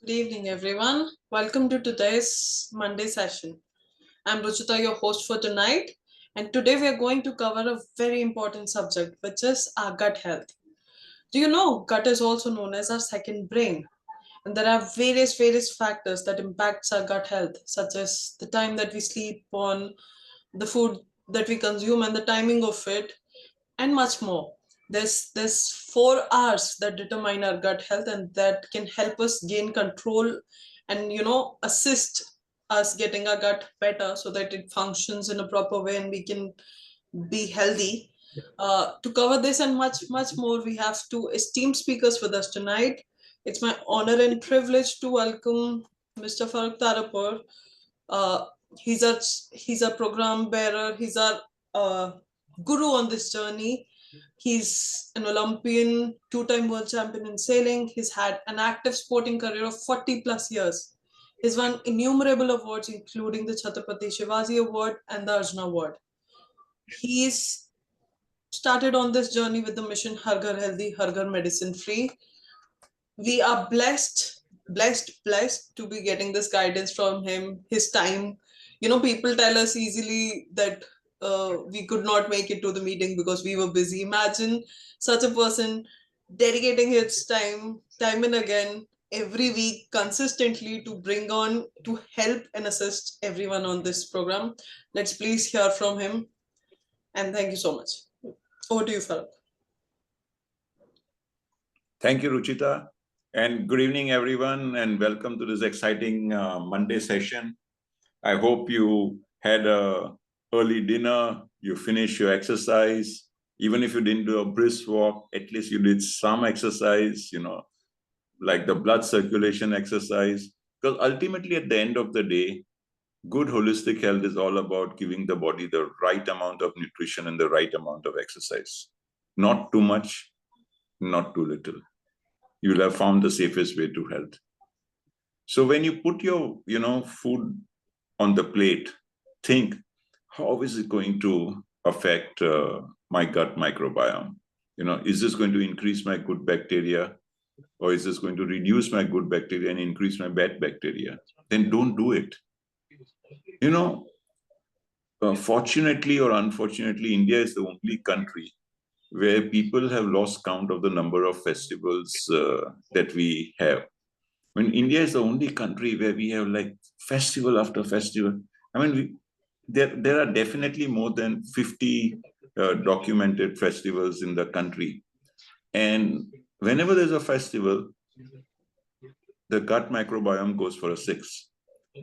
Good evening, everyone. Welcome to today's Monday session. I'm Ruchita, your host for tonight, and today we are going to cover a very important subject, which is our gut health. Do you know gut is also known as our second brain? And there are various factors that impacts our gut health, such as the time that we sleep on, the food that we consume, and the timing of it, and much more. There's 4 R's that determine our gut health and that can help us gain control and assist us getting our gut better so that it functions in a proper way and we can be healthy. To cover this and much more, we have two esteemed speakers with us tonight. It's my honor and privilege to welcome Mr. Farooq Tarapur. uh, he's a program bearer. He's our guru on this journey. He's an Olympian, two-time world champion in sailing. He's had an active sporting career of 40 plus years. He's won innumerable awards, including the Chhatrapati Shivaji Award and the Arjuna Award. He's started on this journey with the mission Har Ghar Healthy, Har Ghar Medicine Free. We are blessed to be getting this guidance from him, his time. People tell us easily that we could not make it to the meeting because we were busy. Imagine such a person dedicating his time and again, every week consistently to bring on to help and assist everyone on this program. Let's please hear from him, and thank you so much. Over to you, Farooq. Thank you, Ruchita. And good evening, everyone, and welcome to this exciting Monday session. I hope you had a early dinner, you finished your exercise. Even if you didn't do a brisk walk, at least you did some exercise, like the blood circulation exercise. Because ultimately, at the end of the day, good holistic health is all about giving the body the right amount of nutrition and the right amount of exercise. Not too much, not too little. You will have found the safest way to health. So when you put your, food on the plate, think, how is it going to affect my gut microbiome? Is this going to increase my good bacteria, or is this going to reduce my good bacteria and increase my bad bacteria? Then don't do it. Fortunately or unfortunately, India is the only country where people have lost count of the number of festivals that we have. India is the only country where we have like festival after festival. There are definitely more than 50 documented festivals in the country. And whenever there's a festival, the gut microbiome goes for a 6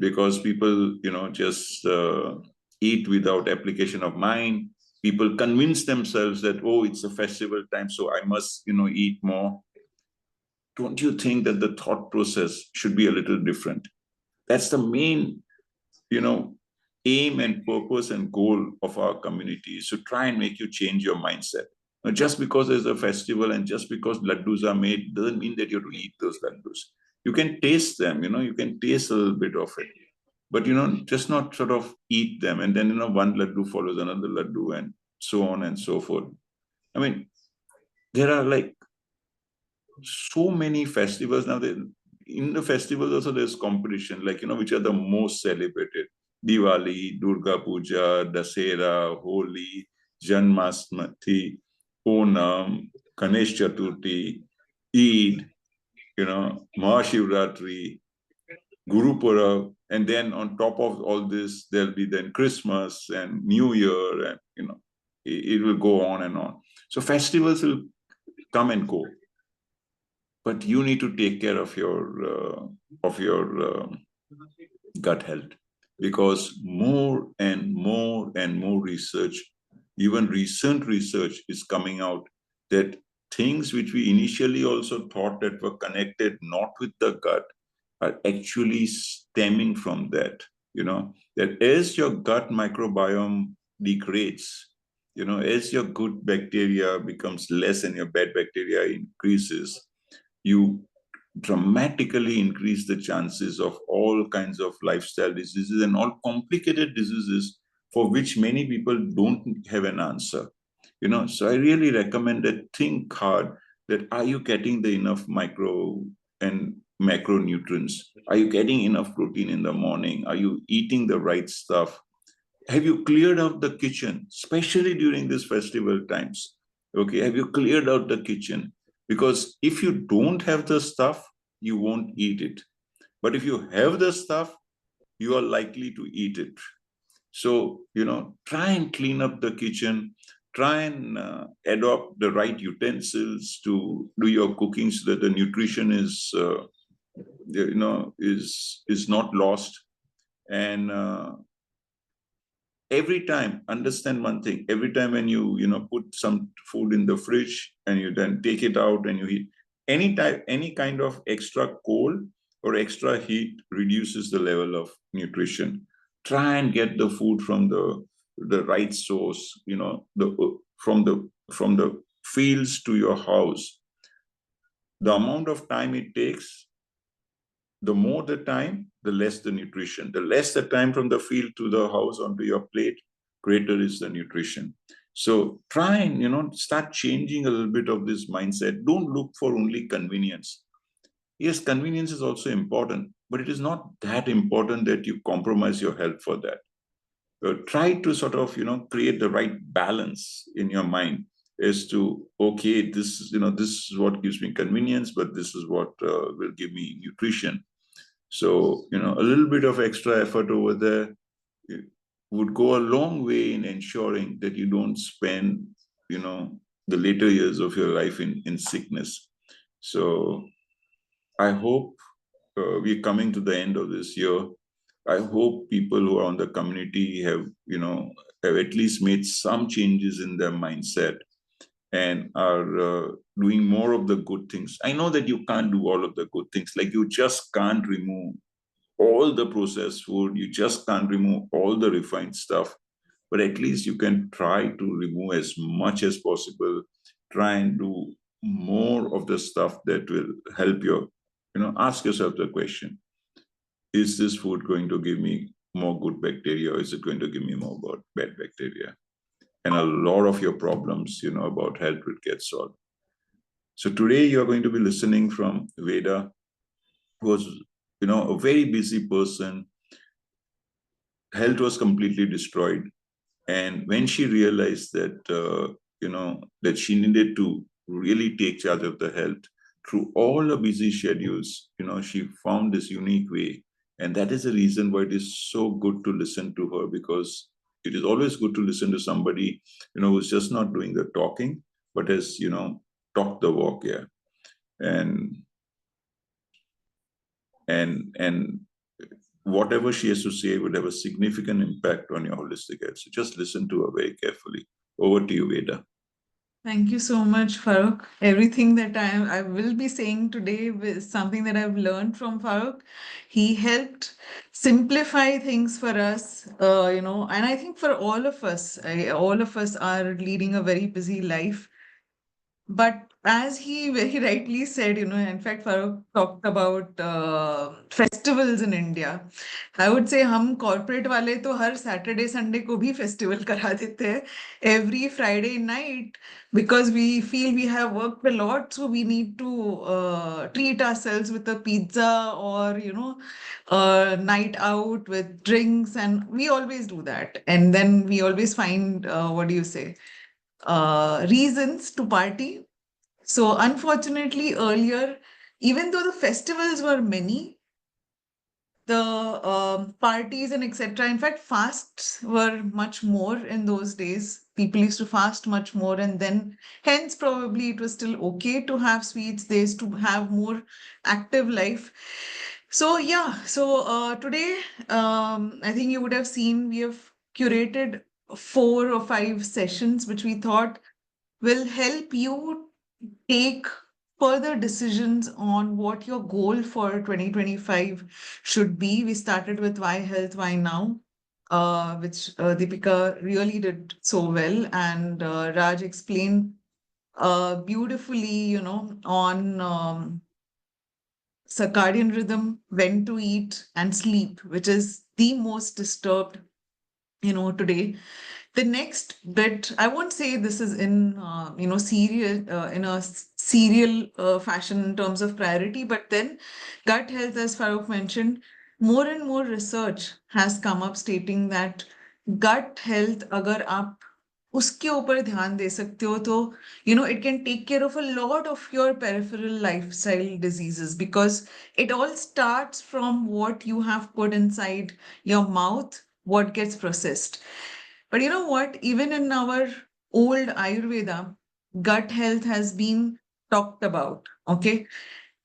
because people, just eat without application of mind. People convince themselves that, oh, it's a festival time, so I must, eat more. Don't you think that the thought process should be a little different? That's the main, aim and purpose and goal of our community, is to try and make you change your mindset. Now, just because there's a festival and just because laddus are made doesn't mean that you have to eat those laddus. You can taste them, you can taste a little bit of it. But, just not sort of eat them. And then, one laddu follows another laddu and so on and so forth. There are like so many festivals now. In the festivals also there's competition, like, which are the most celebrated. Diwali, Durga Puja, Dasera, Holi, Janmashtami, Onam, Ganesh Chaturthi, Eid, Mahashivratri, Guru Purab, and then on top of all this, there'll be then Christmas and New Year, and it will go on and on. So festivals will come and go, but you need to take care of your gut health, because more and more research, even recent research, is coming out that things which we initially also thought that were connected not with the gut are actually stemming from that. That as your gut microbiome degrades, as your good bacteria becomes less and your bad bacteria increases, you dramatically increase the chances of all kinds of lifestyle diseases and all complicated diseases for which many people don't have an answer. So I really recommend that think hard that are you getting the enough micro and macronutrients? Are you getting enough protein in the morning? Are you eating the right stuff? Have you cleared out the kitchen, especially during these festival times? Okay, have you cleared out the kitchen? Because if you don't have the stuff, you won't eat it. But if you have the stuff, you are likely to eat it. So, try and clean up the kitchen, try and adopt the right utensils to do your cooking so that the nutrition is not lost. And every time, understand one thing, every time when you put some food in the fridge and you then take it out and you eat, any kind of extra cold or extra heat reduces the level of nutrition. Try and get the food from the right source, from the fields to your house. The amount of time it takes, the more the time, the less the nutrition. The less the time from the field to the house onto your plate, greater is the nutrition. So try and start changing a little bit of this mindset. Don't look for only convenience. Yes, convenience is also important, but it is not that important that you compromise your health for that. Try to sort of create the right balance in your mind as to, okay, this is what gives me convenience, but this is what will give me nutrition. So, a little bit of extra effort over there would go a long way in ensuring that you don't spend, the later years of your life in sickness. So I hope we're coming to the end of this year. I hope people who are on the community have at least made some changes in their mindset and are doing more of the good things. I know that you can't do all of the good things. Like, you just can't remove all the processed food. You just can't remove all the refined stuff. But at least you can try to remove as much as possible. Try and do more of the stuff that will help you. Ask yourself the question, is this food going to give me more good bacteria, or is it going to give me more bad bacteria? And a lot of your problems, about health will get solved. So today you're going to be listening from Veda, who was, a very busy person. Health was completely destroyed. And when she realized that she needed to really take charge of the health through all her busy schedules, she found this unique way. And that is the reason why it is so good to listen to her, because it is always good to listen to somebody, who's just not doing the talking, but has, talked the walk, yeah. And whatever she has to say would have a significant impact on your holistic health. So just listen to her very carefully. Over to you, Veda. Thank you so much, Farooq. Everything that I will be saying today is something that I've learned from Farooq. He helped simplify things for us, and I think for all of us are leading a very busy life. But as he very rightly said, in fact, Farooq talked about festivals in India. I would say हम corporate वाले तो हर Saturday, Sunday को भी festival करा देते हैं. Every Friday night, because we feel we have worked a lot, so we need to treat ourselves with a pizza or, a night out with drinks. And we always do that. And then we always find, what do you say, reasons to party. So unfortunately, earlier, even though the festivals were many, the parties and etc. In fact, fasts were much more in those days. People used to fast much more, and then hence probably it was still okay to have sweets. They used to have more active life. So yeah, so today I think you would have seen we have curated 4 or 5 sessions which we thought will help you take further decisions on what your goal for 2025 should be. We started with why health, why now, which Deepika really did so well, and Raj explained beautifully, on circadian rhythm, when to eat and sleep, which is the most disturbed, today. The next bit, I won't say this is in serial in a serial fashion in terms of priority, but then gut health, as Farooq mentioned, more and more research has come up stating that gut health, अगर आप उसके ऊपर ध्यान दे सकते हो तो it can take care of a lot of your peripheral lifestyle diseases, because it all starts from what you have put inside your mouth, what gets processed. But you know what? Even in our old Ayurveda, gut health has been talked about. Okay.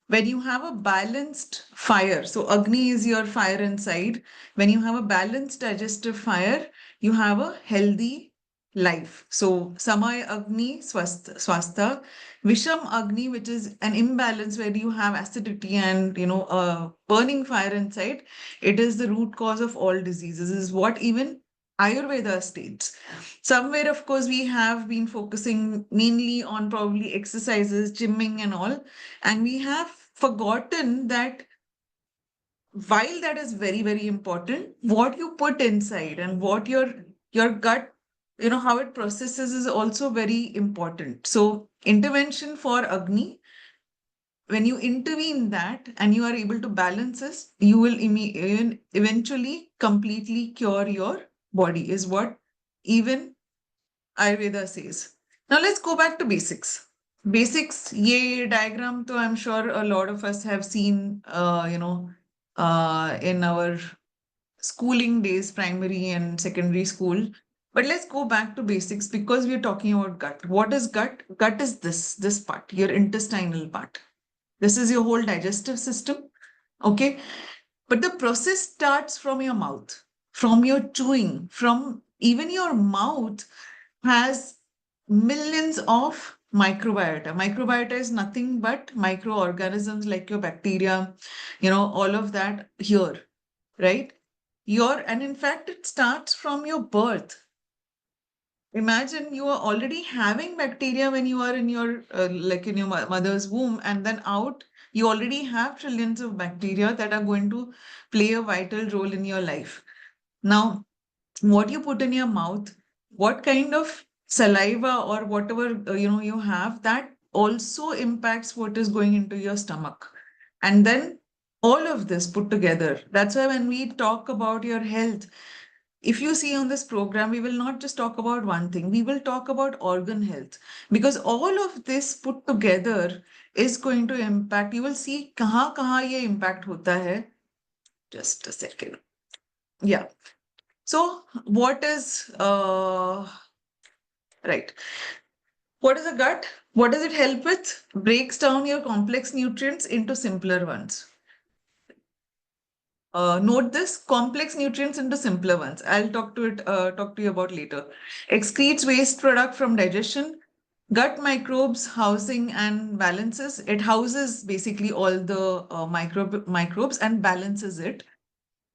When you have a balanced fire, so Agni is your fire inside. When you have a balanced digestive fire, you have a healthy life. So Samay Agni Swastha, Visham Agni, which is an imbalance where you have acidity and a burning fire inside, it is the root cause of all diseases, is what even Ayurveda states. Somewhere, of course, we have been focusing mainly on probably exercises, gymming, and all. And we have forgotten that while that is very, very important, what you put inside and what your gut, how it processes is also very important. So intervention for Agni, when you intervene that and you are able to balance this, you will eventually completely cure your body, is what even Ayurveda says. Now let's go back to basics. Basics, ye diagram, to I'm sure a lot of us have seen, in our schooling days, primary and secondary school. But let's go back to basics because we're talking about gut. What is gut? Gut is this part, your intestinal part. This is your whole digestive system. Okay. But the process starts from your mouth, from your chewing, from even your mouth has millions of microbiota. Microbiota is nothing but microorganisms like your bacteria, all of that here, right? And in fact, it starts from your birth. Imagine you are already having bacteria when you are in your like in your mother's womb, and then out you already have trillions of bacteria that are going to play a vital role in your life. Now, what you put in your mouth, what kind of saliva or whatever you have, that also impacts what is going into your stomach. And then all of this put together, that's why when we talk about your health, if you see on this program, we will not just talk about one thing, we will talk about organ health, because all of this put together is going to impact. You will see kahan ye impact hota hai. Just a second. Yeah. So what is right? What is a gut? What does it help with? Breaks down your complex nutrients into simpler ones. Note this: complex nutrients into simpler ones. I'll talk to you about later. Excretes waste product from digestion. Gut microbes housing and balances. It houses basically all the microbes and balances it.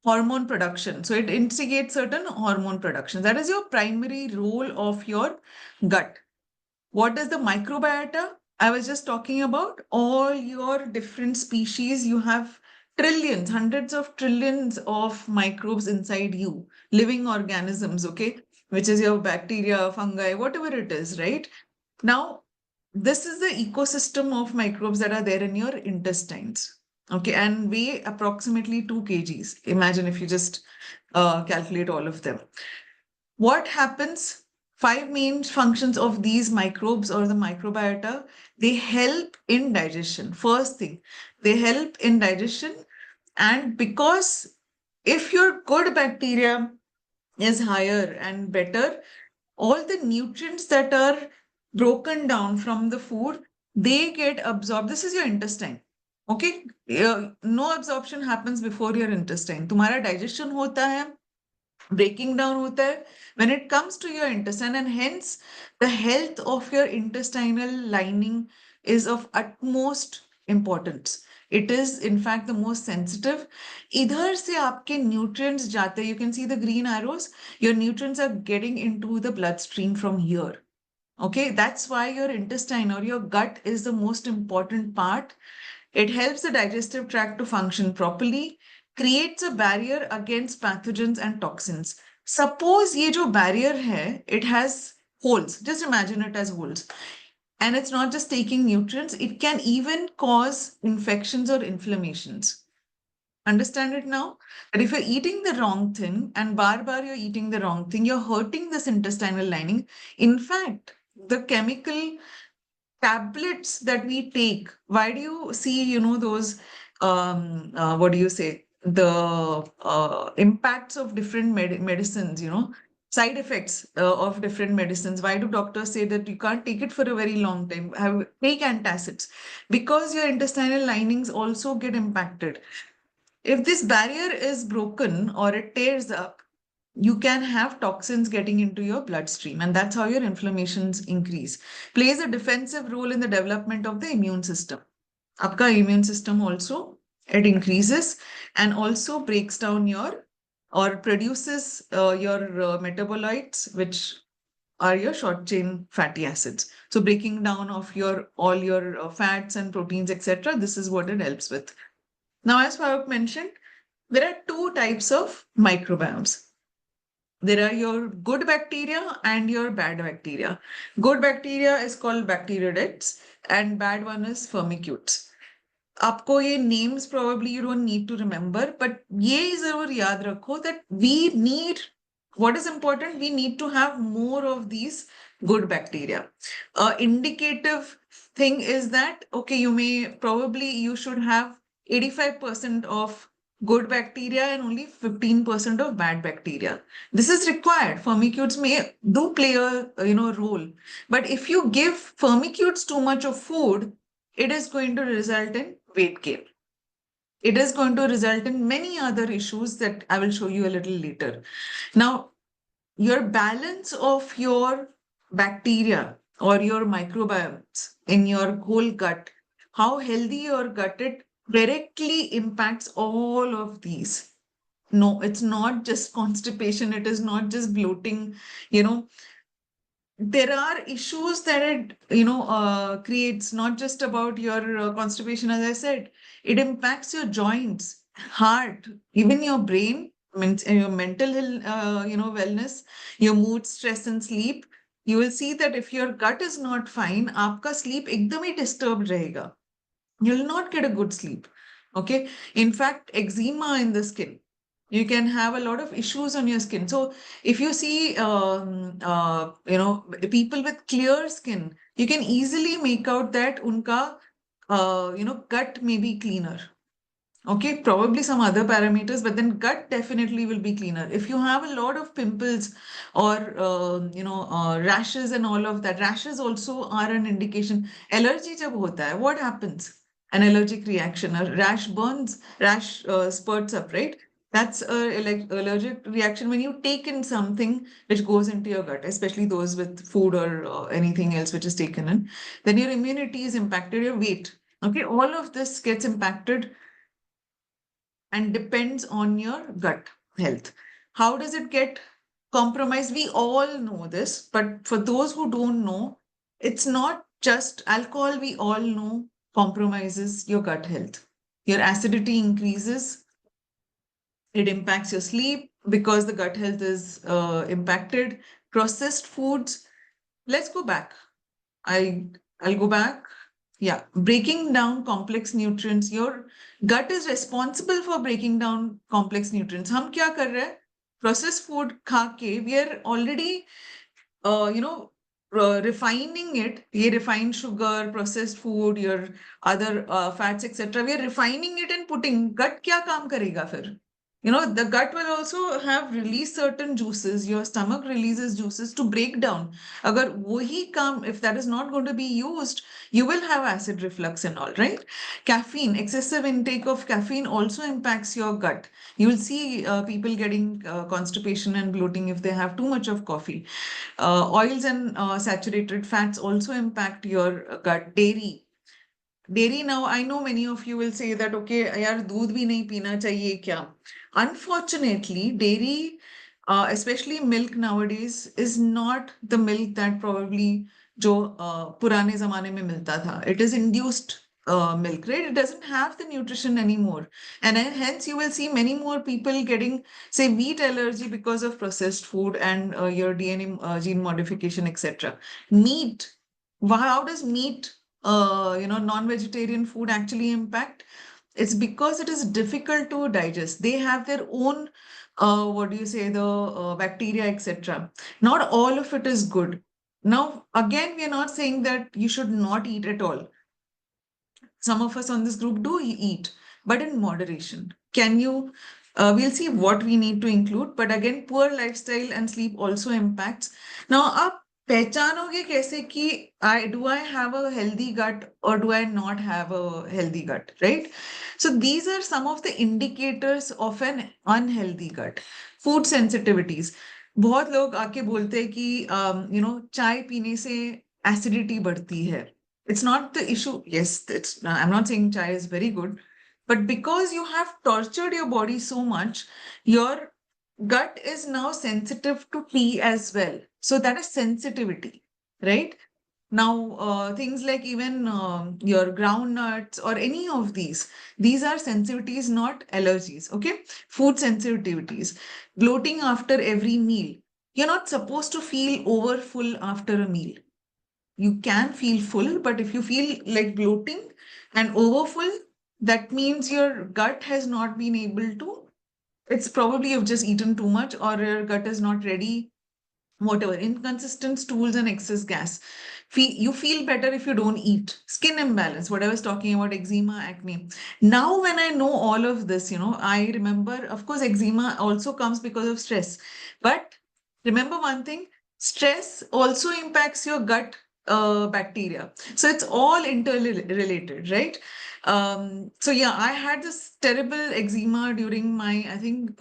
Hormone production. So it instigates certain hormone production. That is your primary role of your gut. What is the microbiota? I was just talking about all your different species. You have trillions, hundreds of trillions of microbes inside you, living organisms, okay? Which is your bacteria, fungi, whatever it is, right? Now, this is the ecosystem of microbes that are there in your intestines. Okay, and weigh approximately 2 kgs. Imagine if you just calculate all of them. What happens? 5 main functions of these microbes or the microbiota. They help in digestion. First thing, they help in digestion. And because if your good bacteria is higher and better, all the nutrients that are broken down from the food, they get absorbed. This is your intestine. Okay, no absorption happens before your intestine. तुम्हारा digestion होता है, breaking down hota hai when it comes to your intestine, and hence the health of your intestinal lining is of utmost importance. It is in fact the most sensitive. Idhar se aapke nutrients jate, you can see the green arrows, your nutrients are getting into the bloodstream from here. Okay, that's why your intestine or your gut is the most important part. It helps the digestive tract to function properly, creates a barrier against pathogens and toxins. suppose ये जो barrier है, it has holes. Just imagine it as holes. And it's not just taking nutrients, it can even cause infections or inflammations. Understand it now? That if you're eating the wrong thing and bar you're eating the wrong thing, you're hurting this intestinal lining. In fact, the chemical tablets that we take, why do you see, those, what do you say, the impacts of different medicines, side effects of different medicines? Why do doctors say that you can't take it for a very long time? Take antacids because your intestinal linings also get impacted. If this barrier is broken or it tears up, you can have toxins getting into your bloodstream, and that's how your inflammations increase. Plays a defensive role in the development of the immune system. Aapka immune system also, it increases and also breaks down your or produces your metabolites, which are your short chain fatty acids. So breaking down of your all your fats and proteins, etc. This is what it helps with. Now, as Farooq mentioned, there are two types of microbiomes. There are your good bacteria and your bad bacteria. Good bacteria is called bacteroidetes and bad one is firmicutes. आपको ये names probably you don't need to remember, but ये ज़रूर याद रखो that we need, what is important, we need to have more of these good bacteria. Indicative thing is that, okay, you should have 85% of good bacteria and only 15% of bad bacteria. This is required. Firmicutes may do play a role, but if you give firmicutes too much of food, it is going to result in weight gain. It is going to result in many other issues that I will show you a little later. Now, your balance of your bacteria or your microbiomes in your whole gut, how healthy your gut, it directly impacts all of these. No, it's not just constipation, it is not just bloating, there are issues that it creates, not just about your constipation. As I said, it impacts your joints, heart, even your brain, your mental wellness, your mood, stress and sleep. You will see that if your gut is not fine, आपका sleep एकदम ही disturbed रहेगा. You will not get a good sleep. Okay. In fact, eczema in the skin, you can have a lot of issues on your skin. So if you see, people with clear skin, you can easily make out that unka, gut may be cleaner. Okay, probably some other parameters, but then gut definitely will be cleaner. If you have a lot of pimples or rashes and all of that, rashes also are an indication. Allergy jab hota hai, what happens? An allergic reaction, a rash spurts up, right? That's a allergic reaction when you take in something which goes into your gut, especially those with food or anything else which is taken in. Then your immunity is impacted, your weight. Okay, all of this gets impacted and depends on your gut health. How does it get compromised? We all know this, but for those who don't know, it's not just alcohol. We all know compromises your gut health. Your acidity increases, it impacts your sleep because the gut health is impacted. Processed foods. Let's go back. I'll go back. Yeah, breaking down complex nutrients. Your gut is responsible for breaking down complex nutrients. हम क्या कर रहे हैं? Processed food खा के we are already, refining it. ये refined sugar, processed food, your other fats, etc. We are refining it and putting. Gut क्या काम करेगा फिर? The gut will also have release certain juices. Your stomach releases juices to break down. Agar wahi kam, if that is not going to be used, you will have acid reflux and all, right? Caffeine, excessive intake of caffeine also impacts your gut. You will see people getting constipation and bloating if they have too much of coffee. Oils and saturated fats also impact your gut. Dairy now, I know many of you will say that, okay, yaar, doodh bhi nahi peena chahiye kya? Unfortunately, dairy, especially milk nowadays, is not the milk that probably जो पुराने जमाने में मिलता था. It is induced milk, right? It doesn't have the nutrition anymore. And hence you will see many more people getting, say, wheat allergy because of processed food and your DNA gene modification, etc. Meat. How does meat, non-vegetarian food actually impact? It's because it is difficult to digest. They have their own, the bacteria, etc. Not all of it is good. Now, again, we are not saying that you should not eat at all. Some of us on this group do eat, but in moderation. Can you? We'll see what we need to include, but again, poor lifestyle and sleep also impacts. Now, आप पहचानोगे कैसे कि I have a healthy gut or do I not have a healthy gut, right? So these are some of the indicators of an unhealthy gut. Food sensitivities. बहुत लोग आके बोलते हैं कि चाय पीने से एसिडिटी बढ़ती है. It's not the issue. Yes, I'm not saying chai is very good, but because you have tortured your body so much, your gut is now sensitive to tea as well. So that is sensitivity, right? Now, things like even your groundnuts or any of these are sensitivities, not allergies. Okay, food sensitivities, bloating after every meal. You're not supposed to feel overfull after a meal. You can feel full, but if you feel like bloating and overfull, that means your gut has not been able to. It's probably you've just eaten too much or your gut is not ready, whatever. Inconsistent stools and excess gas. You feel better if you don't eat. Skin imbalance, what I was talking about, eczema, acne. Now, when I know all of this, I remember, of course, eczema also comes because of stress. But remember one thing, stress also impacts your gut bacteria. So it's all interrelated, right? So yeah, I had this terrible eczema during my, I think,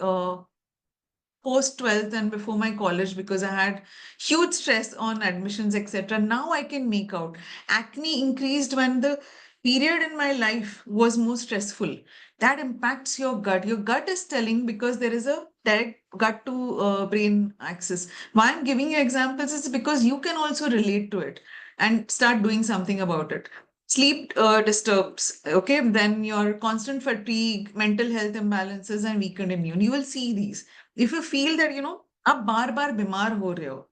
post 12th and before my college because I had huge stress on admissions, etc. Now I can make out. Acne increased when the period in my life was more stressful. That impacts your gut. Your gut is telling because there is a direct gut to brain axis. Why I'm giving you examples is because you can also relate to it and start doing something about it. Sleep disturbs, okay? Then your constant fatigue, mental health imbalances, and weakened immune. You will see these. If you feel that आप बार बार बीमार हो रहे हो,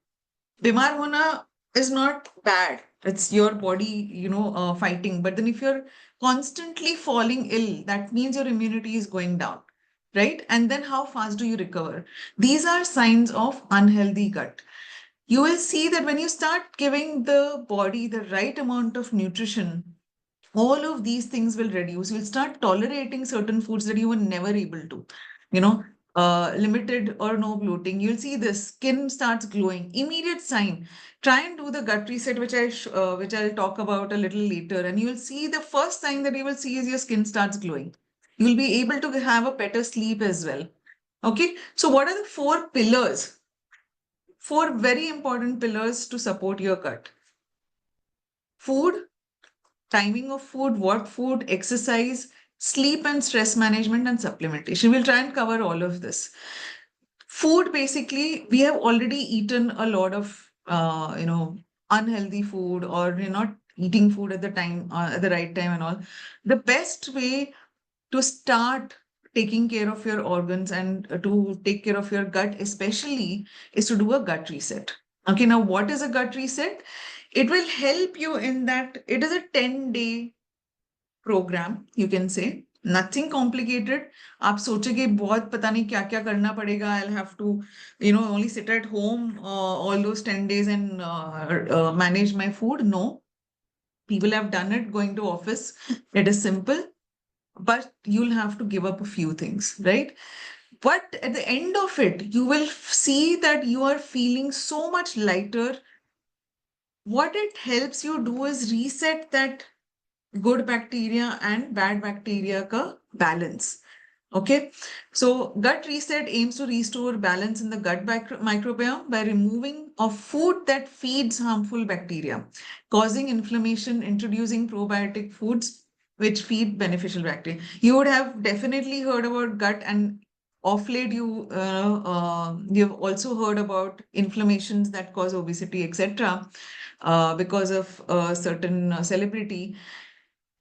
बीमार होना is not bad. It's your body, fighting. But then if you're constantly falling ill, that means your immunity is going down, right? And then how fast do you recover? These are signs of unhealthy gut. You will see that when you start giving the body the right amount of nutrition, all of these things will reduce. You'll start tolerating certain foods that you were never able to, you know, limited or no bloating. You'll see the skin starts glowing. Immediate sign. Try and do the gut reset, which I'll talk about a little later, and you'll see the first sign that you will see is your skin starts glowing. You'll be able to have a better sleep as well. Okay, so what are the four pillars? Four very important pillars to support your gut. Food, timing of food, what food, exercise, sleep and stress management, and supplementation. We'll try and cover all of this. Food, basically, we have already eaten a lot of, unhealthy food, or you're not eating food at the time, at the right time and all. The best way to start taking care of your organs and to take care of your gut, especially, is to do a gut reset. Okay, now what is a gut reset? It will help you in that it is a 10-day program, you can say. Nothing complicated. आप सोचेंगे बहुत पता नहीं क्या क्या करना पड़ेगा. I'll have to, only sit at home all those 10 days and manage my food. No, people have done it going to office. It is simple, but you'll have to give up a few things, right? But at the end of it, you will see that you are feeling so much lighter. What it helps you do is reset that good bacteria and bad bacteria ka balance. Okay, so gut reset aims to restore balance in the gut microbiome by removing of food that feeds harmful bacteria, causing inflammation, introducing probiotic foods which feed beneficial bacteria. You would have definitely heard about gut, and of late you've also heard about inflammations that cause obesity, etc., because of a certain celebrity.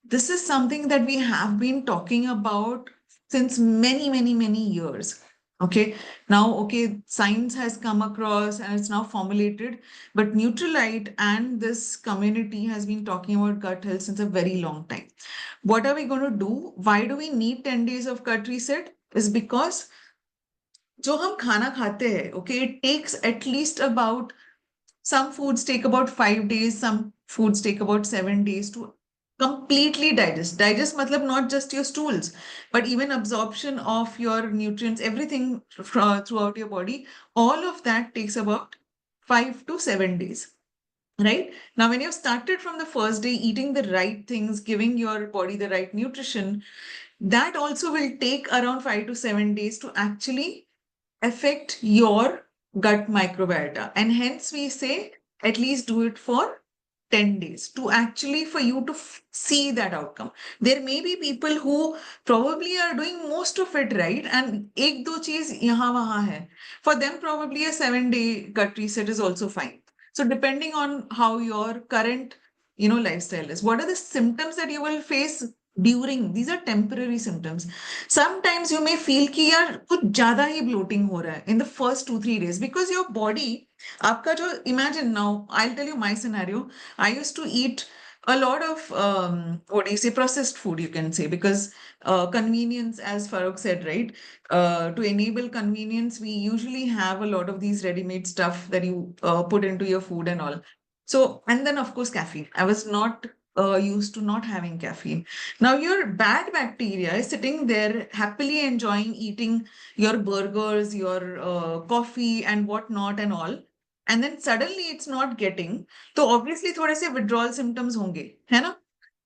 this is something that we have been talking about since many, many, many years. Okay, now, okay, science has come across and it's now formulated, but Nutrilite and this community has been talking about gut health since a very long time. What are we going to do? Why do we need 10 days of gut reset? Is because जो हम खाना खाते हैं, okay, it takes at least about, some foods take about 5 days, some foods take about 7 days to completely digest. Digest matlab not just your stools, but even absorption of your nutrients, everything throughout your body. All of that takes about 5 to 7 days. Right? Now, when you've started from the first day eating the right things, giving your body the right nutrition, that also will take around 5 to 7 days to actually affect your gut microbiota. And hence we say at least do it for 10 days to actually for you to see that outcome. There may be people who probably are doing most of it right and ek do cheez yahan wahan hai. For them probably a 7-day gut reset is also fine. So depending on how your current lifestyle is, what are the symptoms that you will face during? These are temporary symptoms. Sometimes you may feel कि यार कुछ ज्यादा ही bloating हो रहा है in the first 2-3 days because your body, आपका जो, imagine now, I'll tell you my scenario. I used to eat a lot of what do you say, processed food, you can say, because convenience, as Farooq said, right? To enable convenience, we usually have a lot of these ready-made stuff that you put into your food and all. So, and then of course, caffeine. I was not used to not having caffeine. Now your bad bacteria is sitting there happily enjoying eating your burgers, your coffee and whatnot and all. And then suddenly it's not getting. तो obviously थोड़े से withdrawal symptoms होंगे, है ना?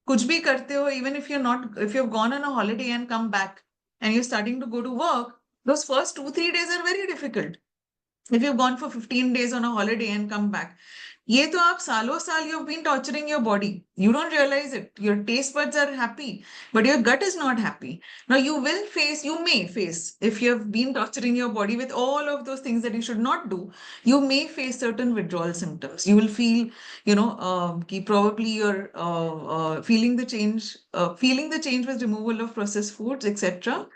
कुछ भी करते हो, even if if you've gone on a holiday and come back and you're starting to go to work, those first 2-3 days are very difficult. If you've gone for 15 days on a holiday and come back, ये तो आप सालों साल you've been torturing your body. You don't realize it. Your taste buds are happy, but your gut is not happy. Now you may face, if you have been torturing your body with all of those things that you should not do, you may face certain withdrawal symptoms. You will feel, कि probably you're feeling the change, with removal of processed foods, etc.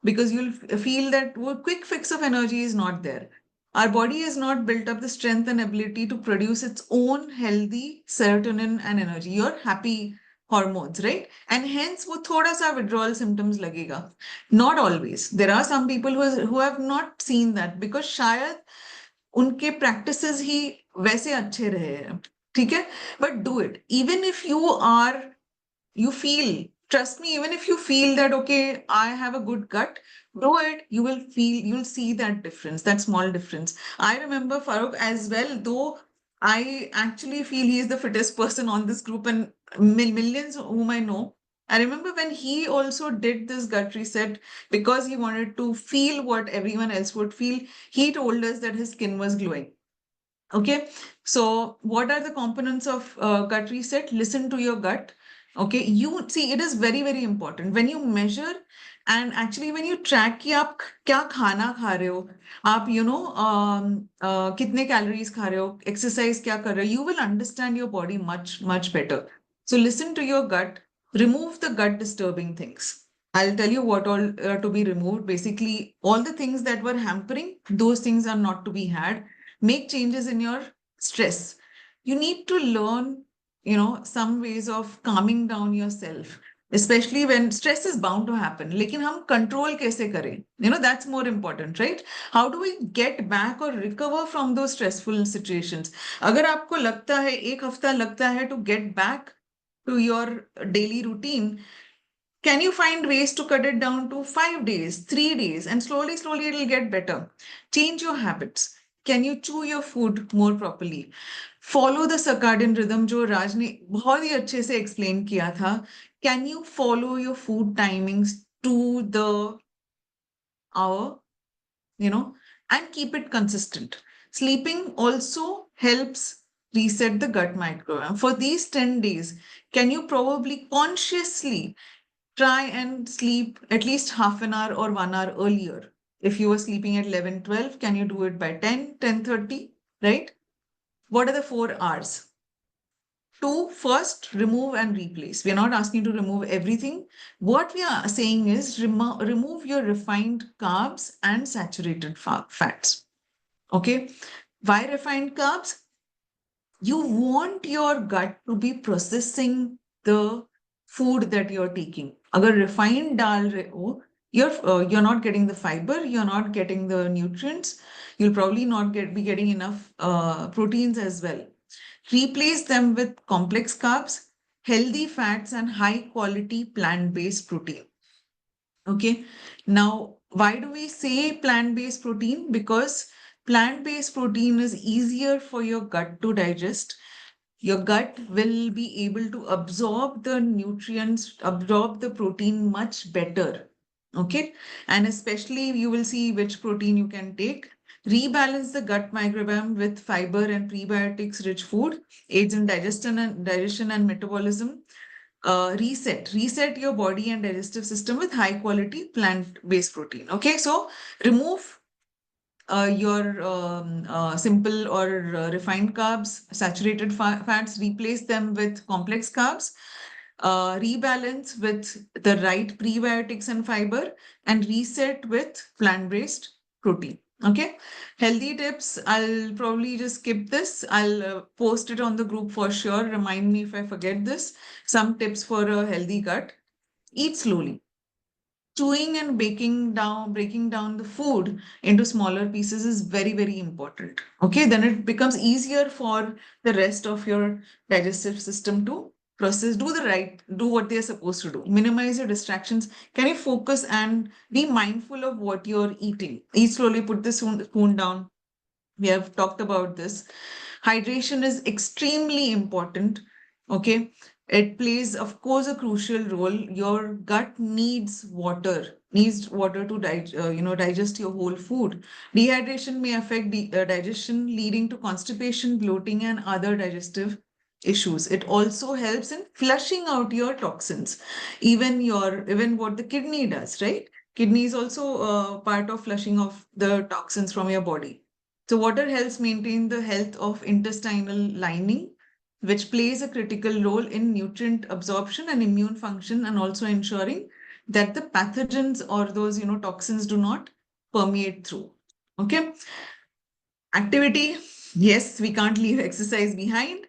Because you'll feel that quick fix of energy is not there. Our body has not built up the strength and ability to produce its own healthy serotonin and energy, your happy hormones, right? And hence, wo thoda sa withdrawal symptoms lagega. Not always. There are some people who have not seen that because शायद उनके practices ही वैसे अच्छे रहे हैं, ठीक है? But do it. Even if you feel, trust me, even if you feel that, okay, I have a good gut, do it. You'll see that difference, that small difference. I remember Farooq as well, though I actually feel he is the fittest person on this group and millions whom I know. I remember when he also did this gut reset because he wanted to feel what everyone else would feel, he told us that his skin was glowing. Okay, so what are the components of gut reset? Listen to your gut. Okay, you see, it is very, very important when you measure and actually when you track कि आप क्या खाना खा रहे हो, आप कितने calories खा रहे हो, exercise क्या कर रहे हो, you will understand your body much, much better. So listen to your gut, remove the gut disturbing things. I'll tell you what all to be removed. Basically, all the things that were hampering, those things are not to be had. Make changes in your stress. You need to learn, some ways of calming down yourself, especially when stress is bound to happen. लेकिन हम control कैसे करें? That's more important, right? How do we get back or recover from those stressful situations? अगर आपको लगता है 1 हफ्ता लगता है to get back to your daily routine, can you find ways to cut it down to 5 days, 3 days, and slowly, slowly it'll get better? Change your habits. Can you chew your food more properly? Follow the circadian rhythm जो राज ने बहुत ही अच्छे से explain किया था. Can you follow your food timings to the hour, and keep it consistent? Sleeping also helps reset the gut microbiome. For these 10 days, can you probably consciously try and sleep at least half an hour or 1 hour earlier? If you were sleeping at 11, 12, can you do it by 10, 10:30, right? What are the 4 hours? to first remove and replace. We are not asking to remove everything. What we are saying is remove your refined carbs and saturated fats. Okay. Why refined carbs? You want your gut to be processing the food that you're taking. Agar refined dal rahe ho, you're not getting the fiber, you're not getting the nutrients, you'll probably not be getting enough proteins as well. Replace them with complex carbs, healthy fats, and high quality plant-based protein. Okay. Now, why do we say plant-based protein? Because plant-based protein is easier for your gut to digest. Your gut will be able to absorb the nutrients, absorb the protein much better. Okay. And especially you will see which protein you can take. Rebalance the gut microbiome with fiber and prebiotics rich food, aids in digestion and metabolism. Reset your body and digestive system with high quality plant-based protein. Okay, so remove your simple or refined carbs, saturated fats, replace them with complex carbs, rebalance with the right prebiotics and fiber, and reset with plant-based protein. Okay, healthy tips. I'll probably just skip this. I'll post it on the group for sure. Remind me if I forget this. Some tips for a healthy gut. Eat slowly. Chewing and breaking down the food into smaller pieces is very, very important. Okay, then it becomes easier for the rest of your digestive system to process, do what they're supposed to do. Minimize your distractions. Can you focus and be mindful of what you're eating? Eat slowly, put the spoon down. We have talked about this. Hydration is extremely important. Okay. It plays, of course, a crucial role. Your gut needs water to digest your whole food. Dehydration may affect digestion, leading to constipation, bloating, and other digestive issues. It also helps in flushing out your toxins, even what the kidney does, right? Kidney is also part of flushing of the toxins from your body. So water helps maintain the health of intestinal lining, which plays a critical role in nutrient absorption and immune function, and also ensuring that the pathogens or those toxins do not permeate through. Okay. Activity. Yes, we can't leave exercise behind.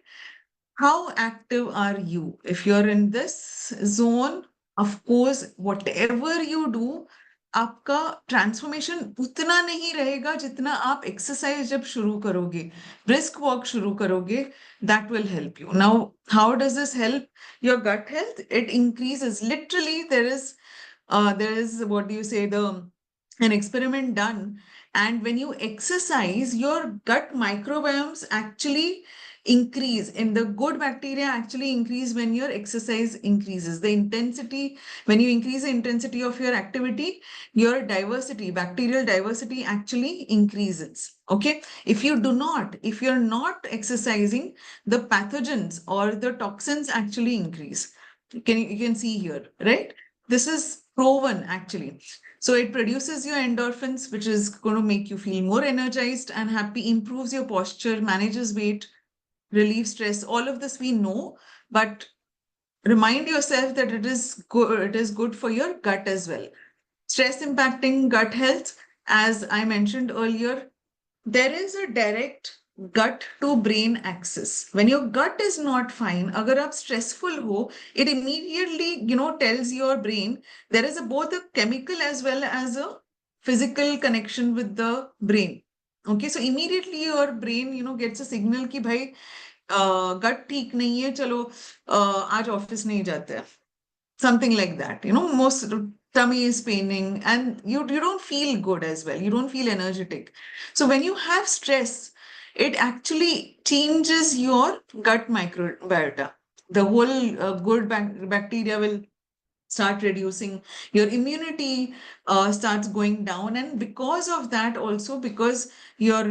How active are you? If you're in this zone, of course, whatever you do, आपका transformation उतना नहीं रहेगा जितना आप exercise जब शुरू करोगे, brisk walk शुरू करोगे, that will help you. Now, how does this help your gut health? It increases. Literally, there is what do you say, an experiment done, and when you exercise, your gut microbiomes actually increase, and the good bacteria actually increase when your exercise increases the intensity. When you increase the intensity of your activity, your bacterial diversity actually increases. Okay, if you're not exercising, the pathogens or the toxins actually increase. You can see here, right? This is proven actually. So it produces your endorphins, which is going to make you feel more energized and happy, improves your posture, manages weight, relieve stress. All of this we know, but remind yourself that it is good for your gut as well. Stress impacting gut health, as I mentioned earlier, there is a direct gut to brain axis. When your gut is not fine, agar aap stressful ho, it immediately tells your brain. There is both a chemical as well as a physical connection with the brain. Okay, so immediately your brain gets a signal कि भाई gut ठीक नहीं है, चलो आज office नहीं जाते हैं. Something like that. Most tummy is paining and you don't feel good as well. You don't feel energetic. So when you have stress, it actually changes your gut microbiota. The whole good bacteria will start reducing, your immunity starts going down, and because of that also, because your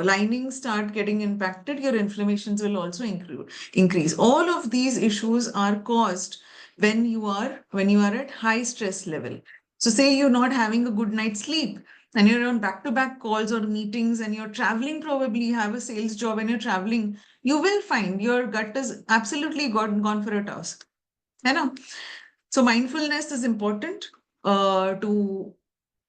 linings start getting impacted, your inflammations will also increase. All of these issues are caused when you are at high stress level. So say you're not having a good night's sleep, and you're on back-to-back calls or meetings and you're traveling, probably you have a sales job and you're traveling, you will find your gut is absolutely gone for a toss. है ना? So mindfulness is important to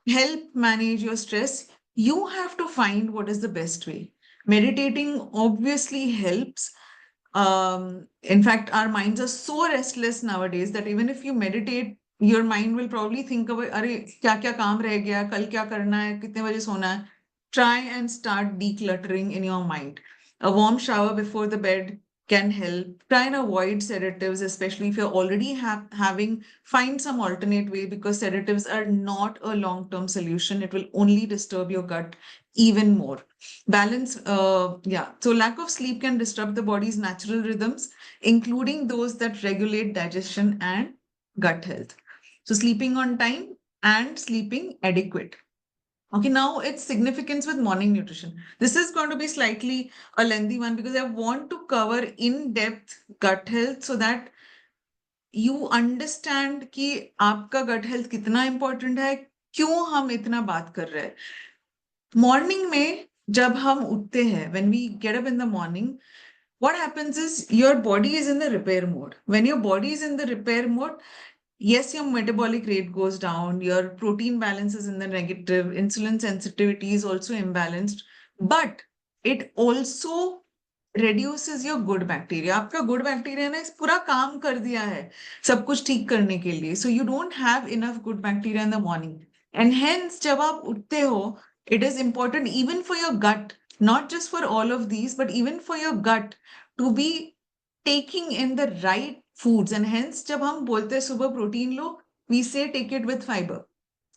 help manage your stress. You have to find what is the best way. Meditating obviously helps. In fact, our minds are so restless nowadays that even if you meditate, your mind will probably think of, अरे क्या क्या काम रह गया, कल क्या करना है, कितने बजे सोना है. Try and start decluttering in your mind. A warm shower before the bed can help. Try and avoid sedatives, especially if you're already having, find some alternate way, because sedatives are not a long-term solution. It will only disturb your gut even more. Balance, so lack of sleep can disrupt the body's natural rhythms, including those that regulate digestion and gut health. So sleeping on time and sleeping adequate. Okay, now its significance with morning nutrition. This is going to be slightly a lengthy one because I want to cover in depth gut health so that you understand कि आपका gut health कितना important है, क्यों हम इतना बात कर रहे हैं. Morning में जब हम उठते हैं, when we get up in the morning, what happens is your body is in the repair mode. When your body is in the repair mode, yes, your metabolic rate goes down, your protein balance is in the negative, insulin sensitivity is also imbalanced, but it also reduces your good bacteria. आपका good bacteria ने पूरा काम कर दिया है सब कुछ ठीक करने के लिए. So you don't have enough good bacteria in the morning. And hence, जब आप उठते हो, it is important even for your gut, not just for all of these, but even for your gut to be taking in the right foods. And hence, जब हम बोलते हैं सुबह protein low, we say take it with fiber,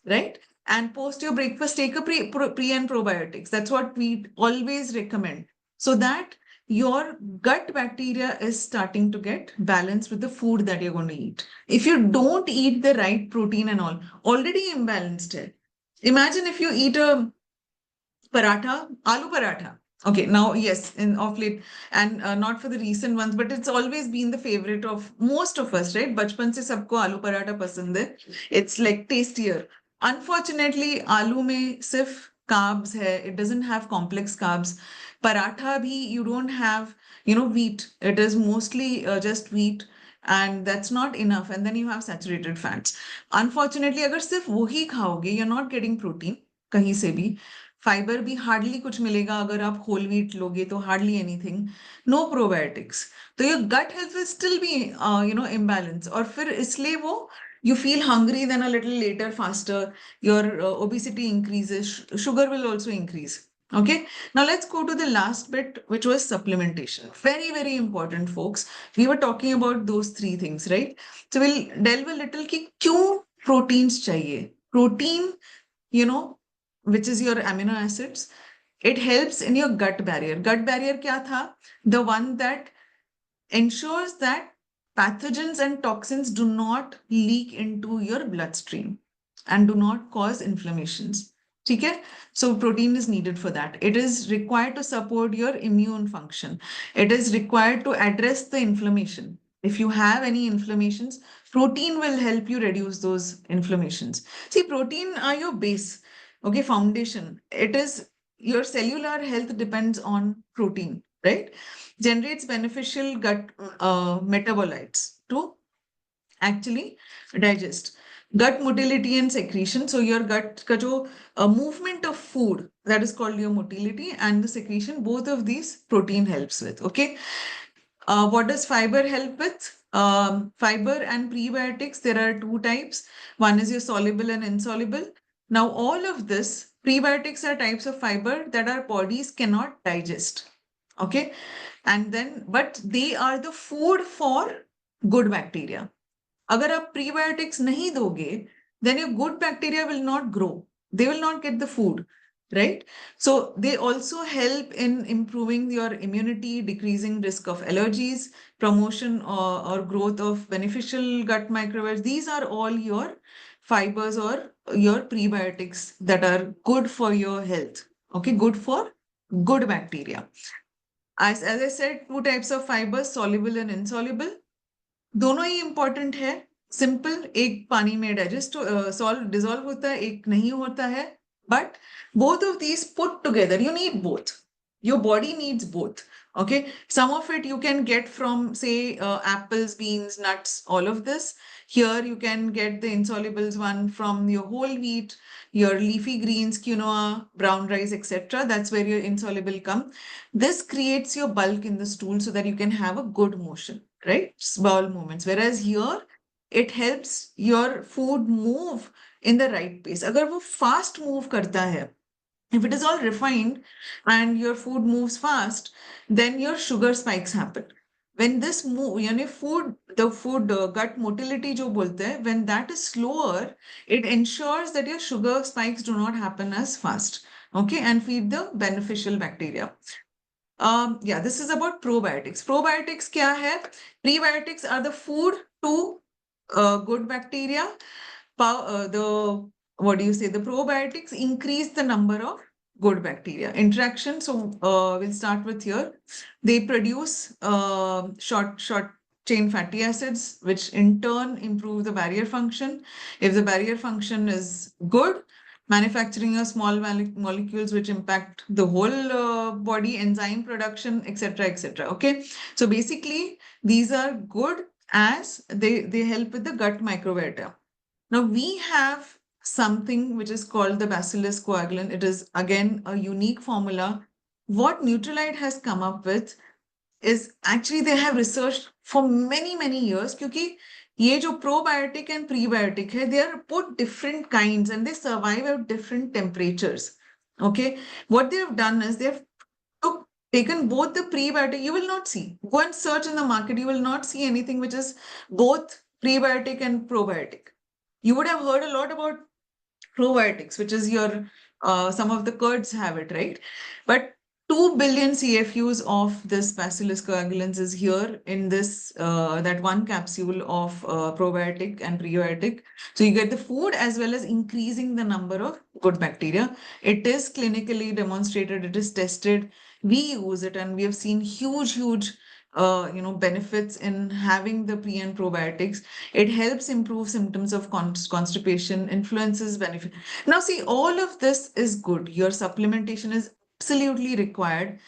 right? And post your breakfast, take a pre and probiotics. That's what we always recommend, so that your gut bacteria is starting to get balanced with the food that you're going to eat. If you don't eat the right protein and all, already imbalanced hai. Imagine if you eat a paratha, aloo paratha. Okay, now, yes, in of late, and not for the recent ones, but it's always been the favorite of most of us, right? Bachpan se sabko aloo paratha pasand hai. It's like tastier. Unfortunately, aloo mein sirf carbs hai. It doesn't have complex carbs. Paratha bhi, you don't have, wheat. It is mostly just wheat, and that's not enough. And then you have saturated fats. Unfortunately, अगर सिर्फ वही खाओगे, you're not getting protein कहीं से भी. Fibre भी hardly कुछ मिलेगा अगर आप होल व्हीट लोगे तो हार्डली एनीथिंग. No probiotics. तो your gut health will still be imbalance, और फिर इसलिए वो you feel hungry then a little later faster, your obesity increases, sugar will also increase. Okay, now let's go to the last bit, which was supplementation. Very, very important, folks. We were talking about those three things, right? So we'll delve a little कि क्यों proteins चाहिए. Protein, which is your amino acids, it helps in your gut barrier. Gut barrier kya tha? The one that ensures that pathogens and toxins do not leak into your bloodstream and do not cause inflammations. Okay? So protein is needed for that. It is required to support your immune function. It is required to address the inflammation. If you have any inflammations, protein will help you reduce those inflammations. See, protein are your base, okay, foundation. It is your cellular health depends on protein, right? Generates beneficial gut metabolites to actually digest. Gut motility and secretion. So your gut ka jo movement of food, that is called your motility, and the secretion, both of these protein helps with. Okay. What does fiber help with? Fiber and prebiotics, there are two types. One is your soluble and insoluble. Now, all of this, prebiotics are types of fiber that our bodies cannot digest. Okay. And then, but they are the food for good bacteria. अगर आप prebiotics नहीं दोगे, then your good bacteria will not grow. They will not get the food, right? So they also help in improving your immunity, decreasing risk of allergies, promotion or growth of beneficial gut microbes. These are all your fibers or your prebiotics that are good for your health. Okay, good for good bacteria. As I said, two types of fibers, soluble and insoluble. दोनों ही important है. Simple, एक पानी में digest dissolve होता है, एक नहीं होता है. But both of these put together, you need both. Your body needs both. Okay. Some of it you can get from, say, apples, beans, nuts, all of this. Here you can get the insolubles one from your whole wheat, your leafy greens, quinoa, brown rice, etc. That's where your insoluble come. This creates your bulk in the stool so that you can have a good motion, right? Small movements. Whereas here, it helps your food move in the right pace. अगर वो fast move करता है, if it is all refined and your food moves fast, then your sugar spikes happen. When this move, यानी the food gut motility जो बोलते हैं, when that is slower, it ensures that your sugar spikes do not happen as fast. Okay, and feed the beneficial bacteria. Yeah, this is about probiotics. Probiotics क्या है? Prebiotics are the food to good bacteria. The what do you say? The probiotics increase the number of good bacteria interaction. So we'll start with here. They produce short chain fatty acids, which in turn improve the barrier function. If the barrier function is good, manufacturing of small molecules which impact the whole body, enzyme production, etc., etc. Okay, so basically these are good as they help with the gut microbiota. Now we have something which is called the Bacillus coagulant. It is again a unique formula. What Nutralite has come up with is actually they have researched for many years क्योंकि ये जो probiotic and prebiotic है, they are both different kinds and they survive at different temperatures. Okay, what they have done is they have taken both the prebiotic. You will not see. Go and search in the market. You will not see anything which is both prebiotic and probiotic. You would have heard a lot about probiotics, which is your some of the curds have it, right? But 2 billion CFUs of this Bacillus coagulans is here in this that one capsule of probiotic and prebiotic. So you get the food as well as increasing the number of good bacteria. It is clinically demonstrated. It is tested. We use it, and we have seen huge benefits in having the pre and probiotics. It helps improve symptoms of constipation, influences benefit. Now, see, all of this is good. Your supplementation is absolutely required.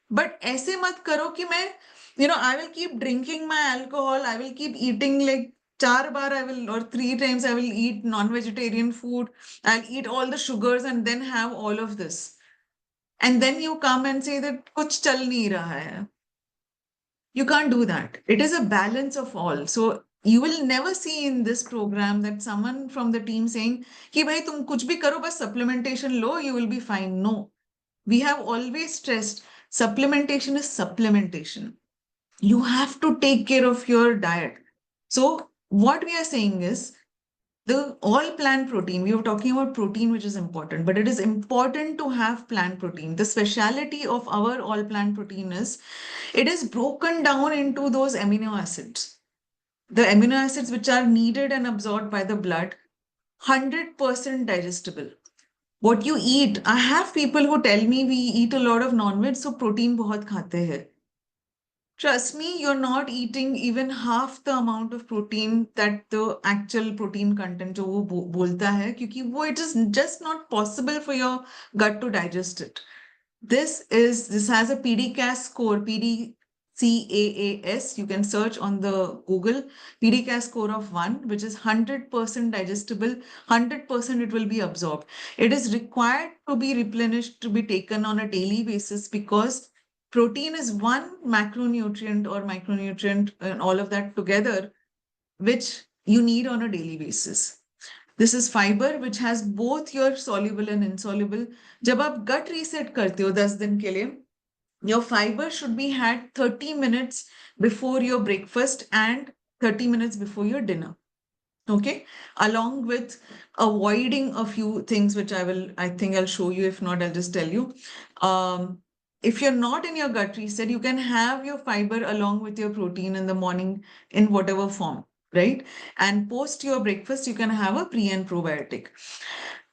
But ऐसे मत करो कि मैं, I will keep drinking my alcohol. I will keep eating like 4 bar I will, or 3 times I will eat non-vegetarian food. I'll eat all the sugars and then have all of this. And then you come and say that कुछ चल नहीं रहा है. You can't do that. It is a balance of all. So you will never see in this program that someone from the team saying कि भाई तुम कुछ भी करो बस supplementation low, you will be fine. No, we have always stressed supplementation is supplementation. You have to take care of your diet. So what we are saying is the all plant protein, we were talking about protein, which is important, but it is important to have plant protein. The speciality of our all plant protein is it is broken down into those amino acids. The amino acids which are needed and absorbed by the blood, 100% digestible. What you eat, I have people who tell me we eat a lot of non-veg, so protein बहुत खाते हैं. Trust me, you're not eating even half the amount of protein that the actual protein content जो वो बोलता है, क्योंकि वो it is just not possible for your gut to digest it. This has a PDCAS score, PDCAAS. You can search on the Google PDCAS score of 1, which is 100% digestible, 100% it will be absorbed. It is required to be replenished, to be taken on a daily basis because protein is one macronutrient or micronutrient and all of that together, which you need on a daily basis. This is fiber which has both your soluble and insoluble. जब आप gut reset करते हो 10 दिन के लिए, your fiber should be had 30 minutes before your breakfast and 30 minutes before your dinner. Okay, along with avoiding a few things which I think I'll show you. If not, I'll just tell you. If you're not in your gut reset, you can have your fiber along with your protein in the morning in whatever form, right? And post your breakfast, you can have a pre and probiotic.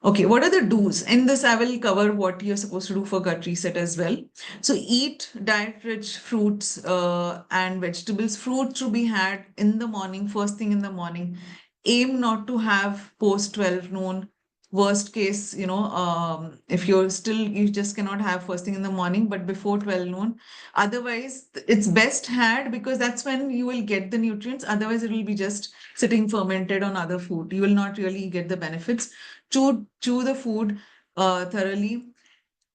Okay, what are the do's? In this, I will cover what you're supposed to do for gut reset as well. So eat diet-rich fruits and vegetables. Fruit should be had in the morning, first thing in the morning. Aim not to have post 12 noon. worst case, if you just cannot have first thing in the morning, but before 12 noon. Otherwise, it's best had, because that's when you will get the nutrients. Otherwise, it will be just sitting fermented on other food. You will not really get the benefits. Chew the food thoroughly.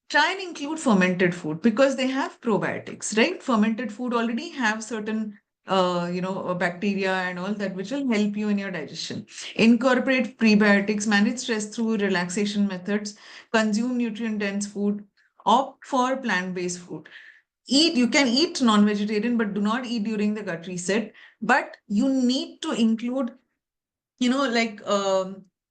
Try and include fermented food because they have probiotics, right? Fermented food already have certain bacteria and all that, which will help you in your digestion. Incorporate prebiotics, manage stress through relaxation methods, consume nutrient dense food, opt for plant-based food. You can eat non-vegetarian, but do not eat during the gut reset. But you need to include, like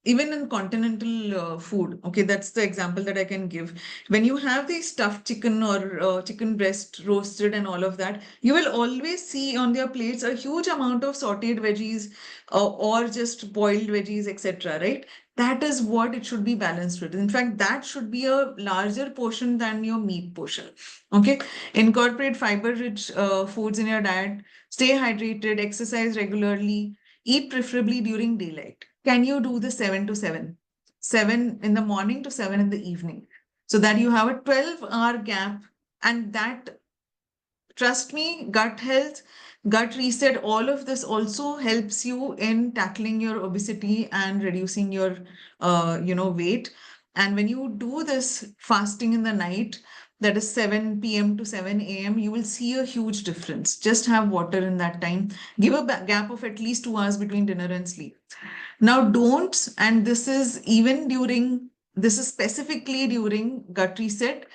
even in continental food. Okay, that's the example that I can give. When you have the stuffed chicken or chicken breast roasted and all of that, you will always see on their plates a huge amount of sauteed veggies or just boiled veggies, etc. Right? That is what it should be balanced with. In fact, that should be a larger portion than your meat portion. Okay, incorporate fiber-rich foods in your diet. Stay hydrated, exercise regularly, eat preferably during daylight. Can you do the 7 to 7? 7 in the morning to 7 in the evening. So that you have a 12-hour gap. And that, trust me, gut health, gut reset, all of this also helps you in tackling your obesity and reducing your, weight. And when you do this fasting in the night, that is 7 p.m. to 7 a.m., you will see a huge difference. Just have water in that time. Give a gap of at least 2 hours between dinner and sleep. Now, don't, and this is specifically during gut reset.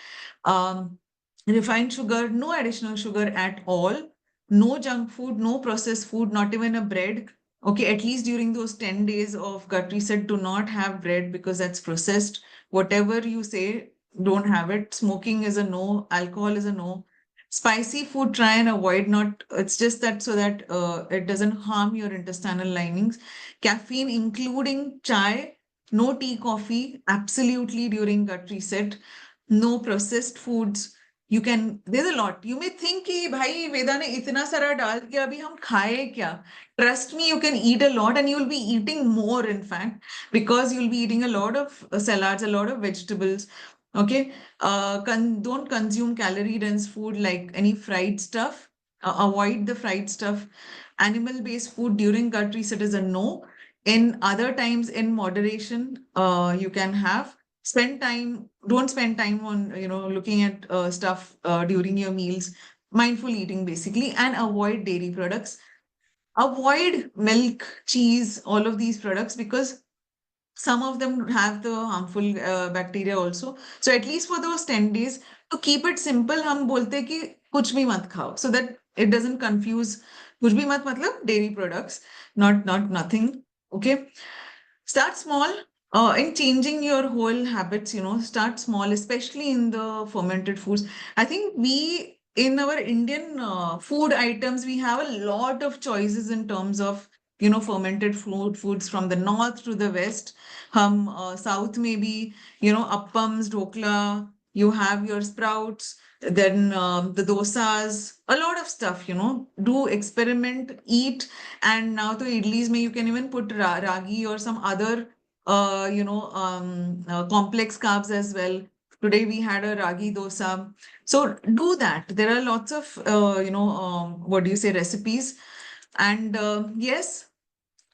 Refined sugar, no additional sugar at all, no junk food, no processed food, not even a bread. Okay, at least during those 10 days of gut reset, do not have bread because that's processed. Whatever you say, don't have it. Smoking is a no, alcohol is a no. Spicy food, try and avoid. Not, it's just that so that it doesn't harm your intestinal linings. Caffeine, including chai, no tea, coffee, absolutely during gut reset. No processed foods. There's a lot. You may think कि भाई वेदा ने इतना सारा डाल दिया अभी हम खाए क्या? Trust me, you can eat a lot and you will be eating more, in fact, because you'll be eating a lot of salads, a lot of vegetables. Okay. Don't consume calorie-dense food like any fried stuff. Avoid the fried stuff. Animal-based food during gut reset is a no. In other times, in moderation, you can have. Don't spend time on looking at stuff during your meals. Mindful eating basically, and avoid dairy products. Avoid milk, cheese, all of these products, because some of them have the harmful bacteria also. So at least for those 10 days, to keep it simple, हम बोलते हैं कि कुछ भी मत खाओ, so that it doesn't confuse. कुछ भी मत मतलब dairy products, not nothing. Okay. Start small. In changing your whole habits, start small, especially in the fermented foods. I think in our Indian food items, we have a lot of choices in terms of, fermented foods from the north to the west. South maybe, appams, dhokla, you have your sprouts, then the dosas, a lot of stuff, do experiment, eat. And now to idlis, you can even put ragi or some other complex carbs as well. Today we had a ragi dosa. So do that. There are lots of, what do you say, recipes. And yes,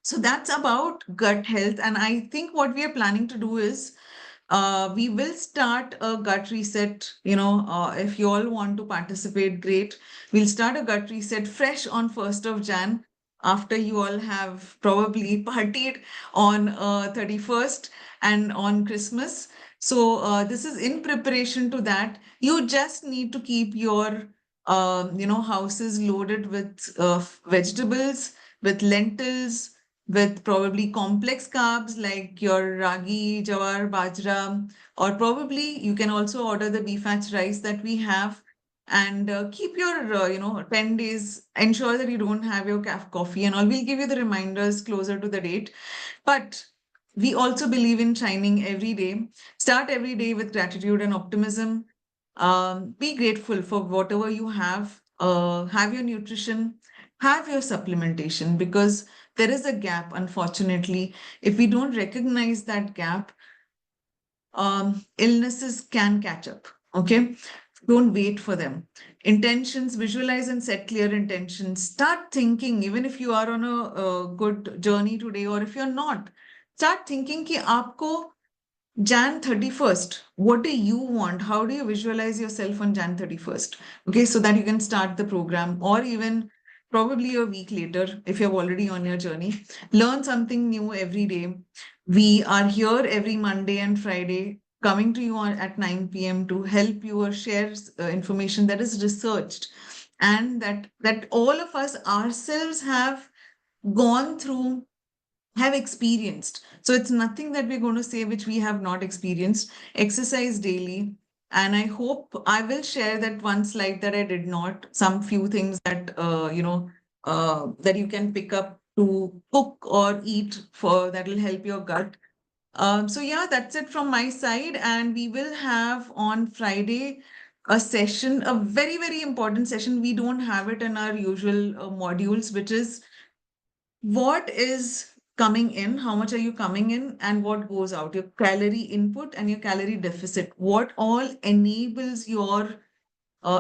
so that's about gut health. And I think what we are planning to do is we will start a gut reset. If you all want to participate, great. We'll start a gut reset fresh on 1st of Jan, after you all have probably partied on 31st and on Christmas. So this is in preparation to that. You just need to keep your houses loaded with vegetables, with lentils, with probably complex carbs like your ragi, jawar, bajra, or probably you can also order the beef-hatch rice that we have. And keep your, 10 days, ensure that you don't have your coffee and all. We'll give you the reminders closer to the date. But we also believe in shining every day. Start every day with gratitude and optimism. Be grateful for whatever you have. Have your nutrition, have your supplementation, because there is a gap, unfortunately. If we don't recognize that gap, illnesses can catch up. Okay. Don't wait for them. Intentions, visualize and set clear intentions. Start thinking, even if you are on a good journey today, or if you're not, start thinking ki aapko Jan 31st, what do you want? How do you visualize yourself on Jan 31st? Okay, so that you can start the program, or even probably a week later if you're already on your journey. Learn something new every day. We are here every Monday and Friday coming to you at 9 p.m. to help you or share information that is researched and that all of us ourselves have gone through, have experienced. So it's nothing that we're going to say which we have not experienced. Exercise daily. And I hope I will share that one slide that I did not, some few things that, that you can pick up to cook or eat for that will help your gut. So yeah, that's it from my side. And we will have on Friday a session, a very, very important session. We don't have it in our usual modules, which is what is coming in, how much are you coming in, and what goes out, your calorie input and your calorie deficit, what all enables your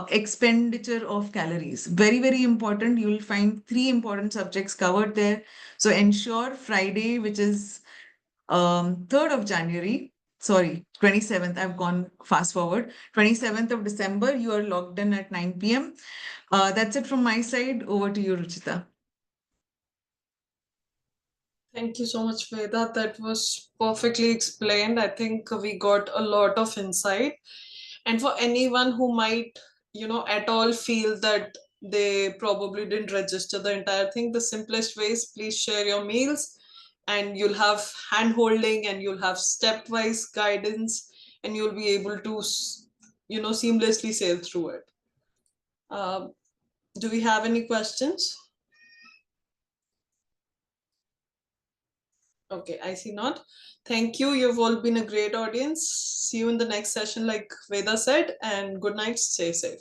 expenditure of calories. Very, very important. You will find three important subjects covered there. So ensure Friday, which is 3rd of January, sorry, 27th, I've gone fast forward, 27th of December, you are logged in at 9 p.m. That's it from my side. Over to you, Ruchita. Thank you so much, Veda. That was perfectly explained. I think we got a lot of insight. And for anyone who might, at all feel that they probably didn't register the entire thing, the simplest way is please share your meals and you'll have hand holding and you'll have stepwise guidance and you'll be able to, seamlessly sail through it. Do we have any questions? Okay, I see not. Thank you. You've all been a great audience. See you in the next session, like Veda said, and good night. Stay safe.